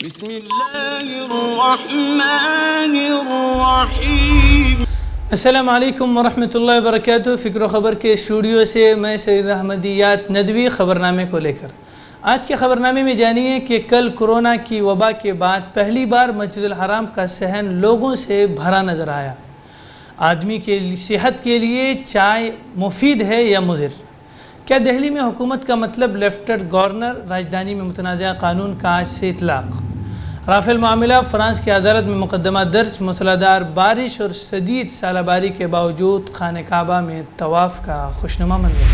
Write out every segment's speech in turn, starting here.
بسم اللہ الرحمن الرحیم۔ السلام علیکم ورحمۃ اللہ وبرکاتہ۔ فکر و خبر کے اسٹوڈیو سے میں سید احمدیات ندوی خبرنامے کو لے کر آج کے خبرنامے میں جانیے کہ کل کورونا کی وبا کے بعد پہلی بار مسجد الحرام کا صحن لوگوں سے بھرا نظر آیا۔ آدمی کی صحت کے لیے چائے مفید ہے یا مضر؟ کیا دہلی میں حکومت کا مطلب لیفٹنٹ گورنر؟ راجدھانی میں متنازع قانون کا آج سے اطلاق۔ رافیل معاملہ، فرانس کی عدالت میں مقدمہ درج۔ موسلادھار بارش اور شدید ژالہ باری کے باوجود خانہ کعبہ میں طواف کا خوشنما منظر۔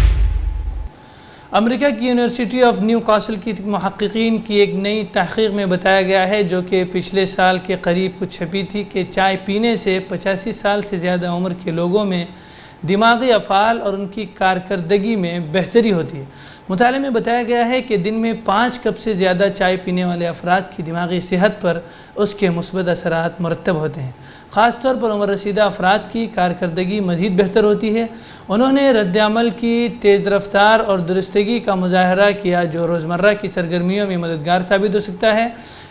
امریکہ کی یونیورسٹی آف نیو کاسل کی محققین کی ایک نئی تحقیق میں بتایا گیا ہے، جو کہ پچھلے سال کے قریب کچھ چھپی تھی، کہ چائے پینے سے 85 سال سے زیادہ عمر کے لوگوں میں دماغی افعال اور ان کی کارکردگی میں بہتری ہوتی ہے۔ مطالعے میں بتایا گیا ہے کہ دن میں 5 کپ سے زیادہ چائے پینے والے افراد کی دماغی صحت پر اس کے مثبت اثرات مرتب ہوتے ہیں۔ خاص طور پر عمر رسیدہ افراد کی کارکردگی مزید بہتر ہوتی ہے۔ انہوں نے رد عمل کی تیز رفتار اور درستگی کا مظاہرہ کیا، جو روزمرہ کی سرگرمیوں میں مددگار ثابت ہو سکتا ہے۔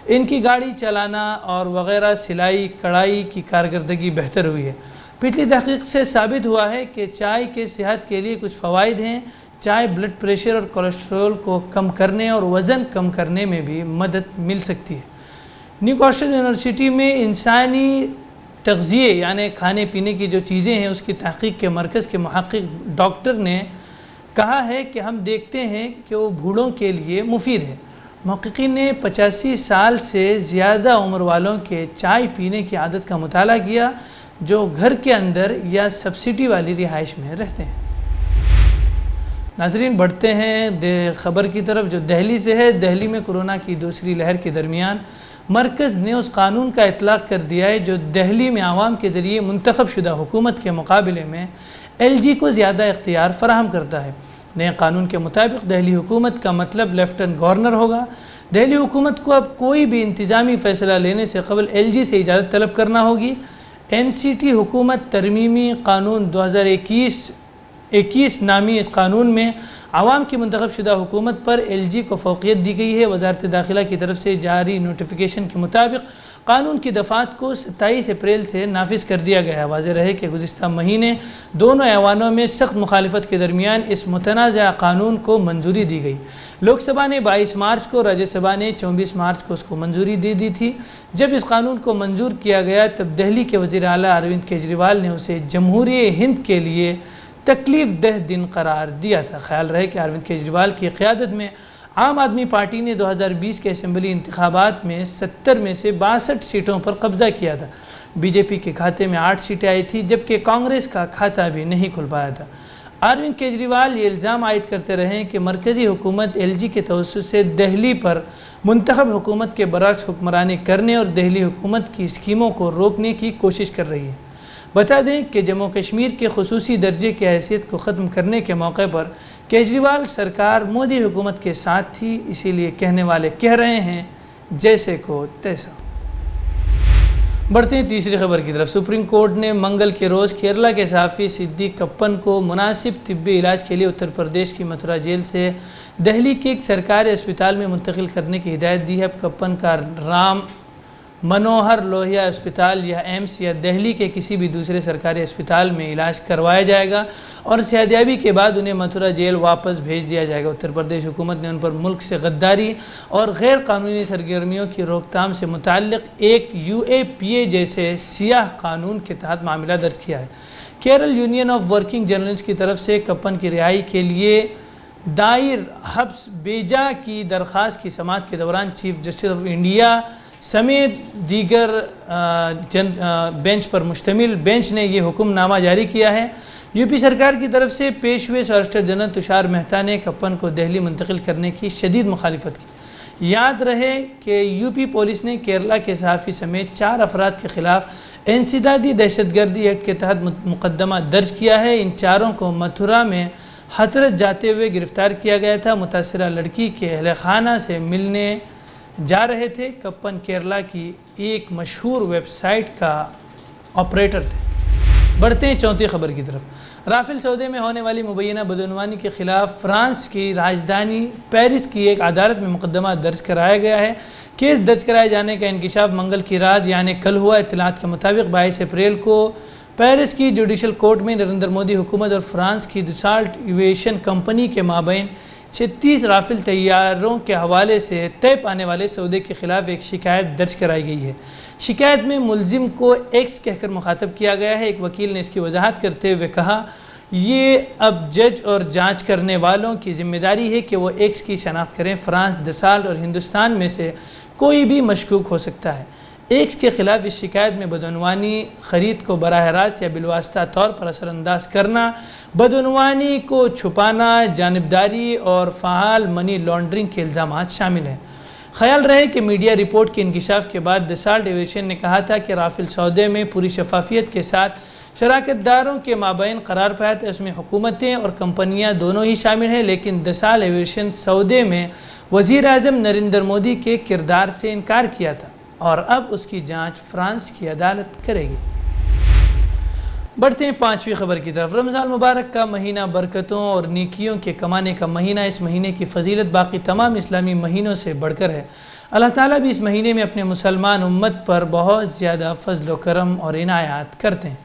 ان کی گاڑی چلانا اور وغیرہ سلائی کڑھائی کی کارکردگی بہتر ہوئی ہے۔ پچھلی تحقیق سے ثابت ہوا ہے کہ چائے کے صحت کے لیے کچھ فوائد ہیں۔ چائے بلڈ پریشر اور کولیسٹرول کو کم کرنے اور وزن کم کرنے میں بھی مدد مل سکتی ہے۔ نیو کاسل یونیورسٹی میں انسانی تغذیے یعنی کھانے پینے کی جو چیزیں ہیں اس کی تحقیق کے مرکز کے محقق ڈاکٹر نے کہا ہے کہ ہم دیکھتے ہیں کہ وہ بوڑھوں کے لیے مفید ہے۔ محققین نے 85 سال سے زیادہ عمر والوں کے چائے پینے کی عادت کا مطالعہ کیا، جو گھر کے اندر یا سبسڈی والی رہائش میں رہتے ہیں۔ ناظرین، بڑھتے ہیں خبر کی طرف جو دہلی سے ہے۔ دہلی میں کورونا کی دوسری لہر کے درمیان مرکز نے اس قانون کا اطلاق کر دیا ہے جو دہلی میں عوام کے ذریعے منتخب شدہ حکومت کے مقابلے میں LG کو زیادہ اختیار فراہم کرتا ہے۔ نئے قانون کے مطابق دہلی حکومت کا مطلب لیفٹنٹ گورنر ہوگا۔ دہلی حکومت کو اب کوئی بھی انتظامی فیصلہ لینے سے قبل LG سے اجازت طلب کرنا ہوگی۔ NCT حکومت ترمیمی قانون 2021 نامی اس قانون میں عوام کی منتخب شدہ حکومت پر LG کو فوقیت دی گئی ہے۔ وزارت داخلہ کی طرف سے جاری نوٹیفیکیشن کے مطابق قانون کی دفعات کو 27 اپریل سے نافذ کر دیا گیا ہے۔ واضح رہے کہ گزشتہ مہینے دونوں ایوانوں میں سخت مخالفت کے درمیان اس متنازع قانون کو منظوری دی گئی۔ لوک سبھا نے 22 مارچ کو، راجیہ سبھا نے 24 مارچ کو اس کو منظوری دے دی تھی۔ جب اس قانون کو منظور کیا گیا تب دہلی کے وزیر اعلیٰ اروند کیجریوال نے اسے جمہوریہ ہند کے لیے تکلیف دہ دن قرار دیا تھا۔ خیال رہے کہ اروند کیجریوال کی قیادت میں عام آدمی پارٹی نے 2020 کے اسمبلی انتخابات میں 70 میں سے 62 سیٹوں پر قبضہ کیا تھا۔ BJP کے کھاتے میں 8 سیٹیں آئی تھی، جبکہ کانگریس کا کھاتہ بھی نہیں کھل پایا تھا۔ اروند کیجریوال یہ الزام عائد کرتے رہے کہ مرکزی حکومت LG کے توسط سے دہلی پر منتخب حکومت کے برعکس حکمرانی کرنے اور دہلی حکومت کی اسکیموں کو روکنے کی کوشش کر رہی ہے۔ بتا دیں کہ جموں کشمیر کے خصوصی درجے کی حیثیت کو ختم کرنے کے موقع پر کیجریوال سرکار مودی حکومت کے ساتھ تھی، اسی لیے کہنے والے کہہ رہے ہیں جیسے کو تیسا۔ بڑھتے ہیں تیسری خبر کی طرف۔ سپریم کورٹ نے منگل کے روز کیرلا کے صحافی صدیق کپن کو مناسب طبی علاج کے لیے اتر پردیش کی متھرا جیل سے دہلی کے ایک سرکاری اسپتال میں منتقل کرنے کی ہدایت دی ہے۔ اب کپن کا رام منوہر لوہیا اسپتال یا ایمس یا دہلی کے کسی بھی دوسرے سرکاری اسپتال میں علاج کروایا جائے گا اور صحتیابی کے بعد انہیں متھرا جیل واپس بھیج دیا جائے گا۔ اتر پردیش حکومت نے ان پر ملک سے غداری اور غیر قانونی سرگرمیوں کی روک تھام سے متعلق ایک UAPA جیسے سیاہ قانون کے تحت معاملہ درج کیا ہے۔ Kerala union of working journalist کی طرف سے کپن کی رہائی کے لیے دائر حبس بیجا کی درخواست کی سماعت کے دوران چیف جسٹس آف انڈیا سمیت دیگر بینچ پر مشتمل بینچ نے یہ حکم نامہ جاری کیا ہے۔ UP سرکار کی طرف سے پیش ہوئے سالیسیٹر جنرل تشار مہتا نے کپن کو دہلی منتقل کرنے کی شدید مخالفت کی۔ یاد رہے کہ UP پولیس نے کیرلا کے صحافی سمیت 4 افراد کے خلاف انسدادی دہشت گردی ایکٹ کے تحت مقدمہ درج کیا ہے۔ ان چاروں کو متھرا میں ہتھرس جاتے ہوئے گرفتار کیا گیا تھا۔ متاثرہ لڑکی کے اہل خانہ سے ملنے جا رہے تھے۔ کپن کیرلا کی ایک مشہور ویب سائٹ کا آپریٹر تھے۔ بڑھتے ہیں چوتھی خبر کی طرف۔ رافیل سودے میں ہونے والی مبینہ بدعنوانی کے خلاف فرانس کی راجدھانی پیرس کی ایک عدالت میں مقدمہ درج کرایا گیا ہے۔ کیس درج کرائے جانے کا انکشاف منگل کی رات یعنی کل ہوا۔ اطلاعات کے مطابق 22 اپریل کو پیرس کی جوڈیشل کورٹ میں نریندر مودی حکومت اور فرانس کی دسالٹ ایویشن کمپنی کے مابین 36 رافیل طیاروں کے حوالے سے طے پانے والے سودے کے خلاف ایک شکایت درج کرائی گئی ہے۔ شکایت میں ملزم کو ایکس کہہ کر مخاطب کیا گیا ہے۔ ایک وکیل نے اس کی وضاحت کرتے ہوئے کہا، یہ اب جج اور جانچ کرنے والوں کی ذمہ داری ہے کہ وہ ایکس کی شناخت کریں۔ فرانس، دسالٹ اور ہندوستان میں سے کوئی بھی مشکوک ہو سکتا ہے۔ ایکس کے خلاف اس شکایت میں بدعنوانی خرید کو براہ راست یا بالواسطہ طور پر اثر انداز کرنا، بدعنوانی کو چھپانا، جانبداری اور فعال منی لانڈرنگ کے الزامات شامل ہیں۔ خیال رہے کہ میڈیا رپورٹ کے انکشاف کے بعد دسالٹ ایویشن نے کہا تھا کہ رافیل سودے میں پوری شفافیت کے ساتھ شراکت داروں کے مابین قرار پایا تھا۔ اس میں حکومتیں اور کمپنیاں دونوں ہی شامل ہیں، لیکن دسالٹ ایویشن سودے میں وزیر اعظم نریندر مودی کے کردار سے انکار کیا تھا اور اب اس کی جانچ فرانس کی عدالت کرے گی۔ بڑھتے ہیں 5ویں خبر کی طرف۔ رمضان مبارک کا مہینہ برکتوں اور نیکیوں کے کمانے کا مہینہ، اس مہینے کی فضیلت باقی تمام اسلامی مہینوں سے بڑھ کر ہے۔ اللہ تعالیٰ بھی اس مہینے میں اپنے مسلمان امت پر بہت زیادہ فضل و کرم اور عنایات کرتے ہیں۔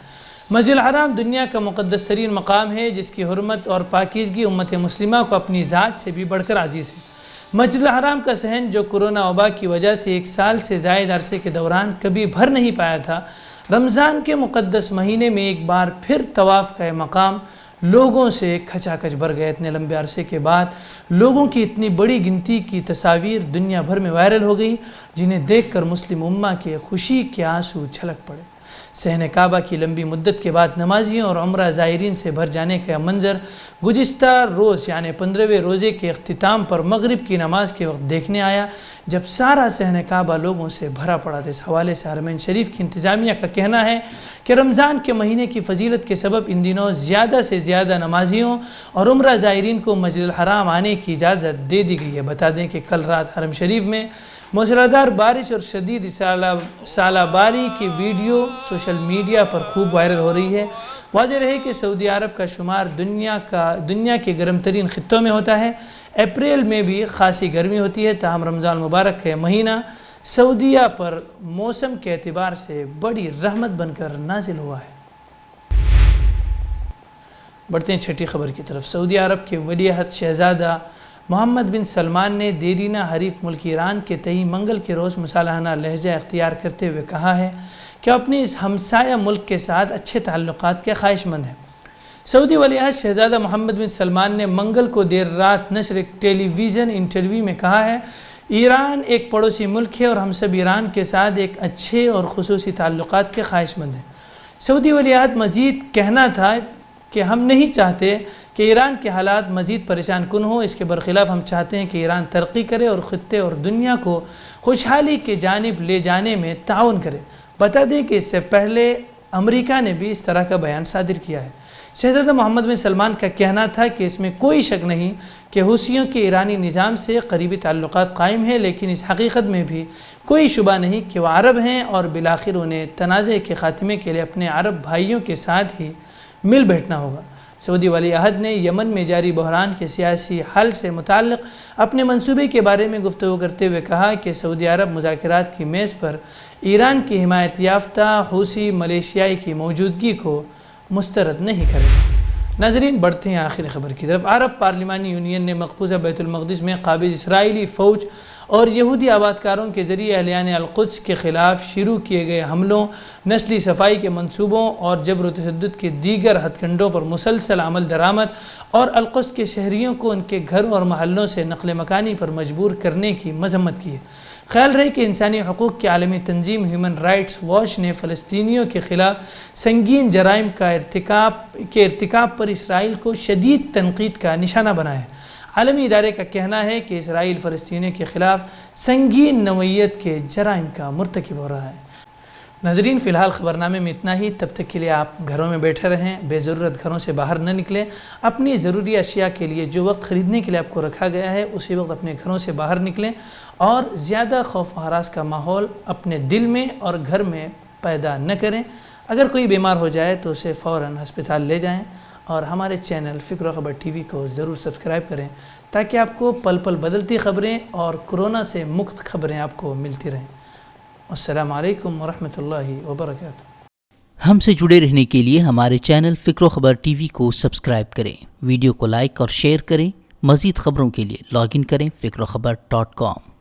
مسجد الحرام دنیا کا مقدس ترین مقام ہے، جس کی حرمت اور پاکیزگی امت مسلمہ کو اپنی ذات سے بھی بڑھ کر عزیز ہے۔ مسجد الحرام کا صحن جو کورونا وبا کی وجہ سے 1 سال سے زائد عرصے کے دوران کبھی بھر نہیں پایا تھا، رمضان کے مقدس مہینے میں ایک بار پھر طواف کا مقام لوگوں سے کھچا کھچ بھر گئے۔ اتنے لمبے عرصے کے بعد لوگوں کی اتنی بڑی گنتی کی تصاویر دنیا بھر میں وائرل ہو گئی، جنہیں دیکھ کر مسلم امہ کے خوشی کے آنسو چھلک پڑے۔ صحن کعبہ کی لمبی مدت کے بعد نمازیوں اور عمرہ زائرین سے بھر جانے کا منظر گزشتہ روز یعنی 15ویں روزے کے اختتام پر مغرب کی نماز کے وقت دیکھنے آیا، جب سارا صحن کعبہ لوگوں سے بھرا پڑا تھا۔ اس حوالے سے حرمین شریف کی انتظامیہ کا کہنا ہے کہ رمضان کے مہینے کی فضیلت کے سبب ان دنوں زیادہ سے زیادہ نمازیوں اور عمرہ زائرین کو مسجد الحرام آنے کی اجازت دے دی گئی ہے۔ بتا دیں کہ کل رات حرم شریف میں موسلادھار بارش اور شدید سالہ باری کی ویڈیو سوشل میڈیا پر خوب وائرل ہو رہی ہے۔ واضح رہے کہ سعودی عرب کا شمار دنیا کے گرم ترین خطوں میں ہوتا ہے۔ اپریل میں بھی خاصی گرمی ہوتی ہے، تاہم رمضان مبارک کا مہینہ سعودیہ پر موسم کے اعتبار سے بڑی رحمت بن کر نازل ہوا ہے۔ بڑھتے ہیں 6ٹھی خبر کی طرف۔ سعودی عرب کے ولی عہد شہزادہ محمد بن سلمان نے دیرینہ حریف ملک ایران کے تئیں منگل کے روز مصالحانہ لہجہ اختیار کرتے ہوئے کہا ہے کہ وہ اپنے اس ہمسایہ ملک کے ساتھ اچھے تعلقات کے خواہش مند ہیں۔ سعودی ولی عہد شہزادہ محمد بن سلمان نے منگل کو دیر رات نشر ایک ٹیلی ویژن انٹرویو میں کہا ہے، ایران ایک پڑوسی ملک ہے اور ہم سب ایران کے ساتھ ایک اچھے اور خصوصی تعلقات کے خواہش مند ہیں۔ سعودی ولی عہد مزید کہنا تھا کہ ہم نہیں چاہتے کہ ایران کے حالات مزید پریشان کن ہوں، اس کے برخلاف ہم چاہتے ہیں کہ ایران ترقی کرے اور خطے اور دنیا کو خوشحالی کے جانب لے جانے میں تعاون کرے۔ بتا دیں کہ اس سے پہلے امریکہ نے بھی اس طرح کا بیان صادر کیا ہے۔ شہزادہ محمد بن سلمان کا کہنا تھا کہ اس میں کوئی شک نہیں کہ حوثیوں کے ایرانی نظام سے قریبی تعلقات قائم ہیں، لیکن اس حقیقت میں بھی کوئی شبہ نہیں کہ وہ عرب ہیں اور بالآخر انہیں تنازع کے خاتمے کے لیے اپنے عرب بھائیوں کے ساتھ ہی مل بیٹھنا ہوگا۔ سعودی ولی عہد نے یمن میں جاری بحران کے سیاسی حل سے متعلق اپنے منصوبے کے بارے میں گفتگو کرتے ہوئے کہا کہ سعودی عرب مذاکرات کی میز پر ایران کی حمایت یافتہ حوثی ملیشیائی کی موجودگی کو مسترد نہیں کرے گا۔ ناظرین، بڑھتے ہیں آخری خبر کی طرف۔ عرب پارلیمانی یونین نے مقبوضہ بیت المقدس میں قابض اسرائیلی فوج اور یہودی آبادکاروں کے ذریعے اہلیان القدس کے خلاف شروع کیے گئے حملوں، نسلی صفائی کے منصوبوں اور جبر و تشدد کے دیگر ہتھ کنڈوں پر مسلسل عمل درآمد اور القدس کے شہریوں کو ان کے گھروں اور محلوں سے نقل مکانی پر مجبور کرنے کی مذمت کی ہے۔ خیال رہے کہ انسانی حقوق کی عالمی تنظیم ہیومن رائٹس واچ نے فلسطینیوں کے خلاف سنگین جرائم کے ارتکاب پر اسرائیل کو شدید تنقید کا نشانہ بنایا ہے۔ عالمی ادارے کا کہنا ہے کہ اسرائیل فلسطینیوں کے خلاف سنگین نوعیت کے جرائم کا مرتکب ہو رہا ہے۔ ناظرین، فی الحال خبرنامے میں اتنا ہی۔ تب تک کے لیے آپ گھروں میں بیٹھے رہیں، بے ضرورت گھروں سے باہر نہ نکلیں۔ اپنی ضروری اشیاء کے لیے جو وقت خریدنے کے لیے آپ کو رکھا گیا ہے اسی وقت اپنے گھروں سے باہر نکلیں اور زیادہ خوف و ہراس کا ماحول اپنے دل میں اور گھر میں پیدا نہ کریں۔ اگر کوئی بیمار ہو جائے تو اسے فوراً ہسپتال لے جائیں۔ اور ہمارے چینل فکر و خبر ٹی وی کو ضرور سبسکرائب کریں تاکہ آپ کو پل پل بدلتی خبریں اور کورونا سے مکت خبریں آپ کو ملتی رہیں۔ السلام علیکم ورحمۃ اللہ وبرکاتہ۔ ہم سے جڑے رہنے کے لیے ہمارے چینل فکر و خبر ٹی وی کو سبسکرائب کریں، ویڈیو کو لائک اور شیئر کریں۔ مزید خبروں کے لیے لاگ ان کریں فکروخبر.com۔